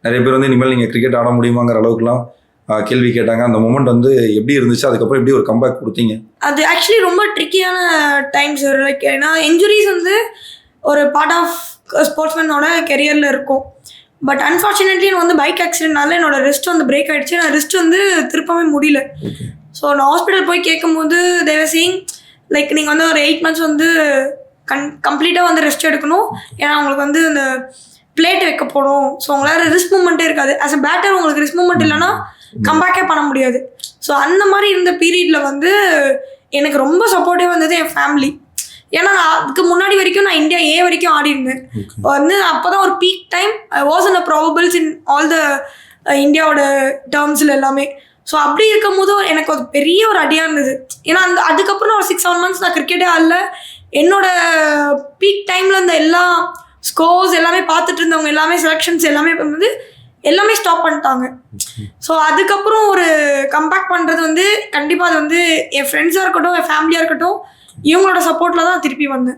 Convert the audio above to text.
நிறைய பேர் வந்து இனிமேல் நீங்கள் கிரிக்கெட் ஆட முடியுமாங்கிற அளவுக்குலாம் கேள்வி கேட்டாங்க. அந்த மூமெண்ட் வந்து எப்படி இருந்துச்சு? அதுக்கப்புறம் எப்படி ஒரு கம்பேக் கொடுத்தீங்க? அது ஆக்சுவலி ரொம்ப ட்ரிக்கியான டைம்ஸ் லைக் ஏன்னா இன்ஜுரிஸ் வந்து ஒரு பார்ட் ஆஃப் ஸ்போர்ட்ஸ்மேனோட கெரியரில் இருக்கும். பட் அன்ஃபார்ச்சுனேட்லி வந்து பைக் ஆக்சிடென்ட்னால என்னோட ரிஸ்ட் வந்து பிரேக் ஆகிடுச்சு. நான் ரிஸ்ட் வந்து திருப்பவே முடியல. ஸோ நான் ஹாஸ்பிட்டல் போய் கேட்கும்போது தேவர் சேயிங் லைக் நீங்கள் வந்து ஒரு 8 months வந்து கம்ப்ளீட்டாக வந்து ரெஸ்ட் எடுக்கணும். ஏன்னா உங்களுக்கு வந்து இந்த பிளேட் வைக்க போகணும். ஸோ உங்களால் ரிஸ்க் மூமெண்ட்டே இருக்காது. ஆஸ் அ பேட்டர் உங்களுக்கு ரிஸ்க் மூமெண்ட் இல்லைன்னா கம்பேக்கே பண்ண முடியாது. ஸோ அந்த மாதிரி இருந்த பீரியடில் வந்து எனக்கு ரொம்ப சப்போர்ட்டிவ் வந்தது என் ஃபேமிலி. ஏன்னா நான் அதுக்கு முன்னாடி வரைக்கும் நான் இந்தியா ஏ வரைக்கும் ஆடி இருந்தேன். வந்து அப்போ தான் ஒரு peak time I was in probables in all the இந்தியாவோட டேர்ம்ஸில் எல்லாமே. ஸோ அப்படி இருக்கும் போது எனக்கு ஒரு பெரிய ஒரு அடியாக இருந்தது. ஏன்னா அதுக்கப்புறம் ஒரு 6-7 months நான் கிரிக்கெட்டே ஆடல. என்னோட பீக் டைமில் இந்த எல்லா ஸ்கோர்ஸ் எல்லாமே பார்த்துட்டு இருந்தவங்க எல்லாமே செலெக்ஷன்ஸ் எல்லாமே வந்து எல்லாமே ஸ்டாப் பண்ணிட்டாங்க. ஸோ அதுக்கப்புறம் ஒரு கம்பேக் பண்ணுறது வந்து கண்டிப்பாக அது வந்து என் ஃப்ரெண்ட்ஸாக இருக்கட்டும், என் ஃபேமிலியாக இருக்கட்டும், இவங்களோட சப்போர்ட்டில் தான் திருப்பி வந்தேன்.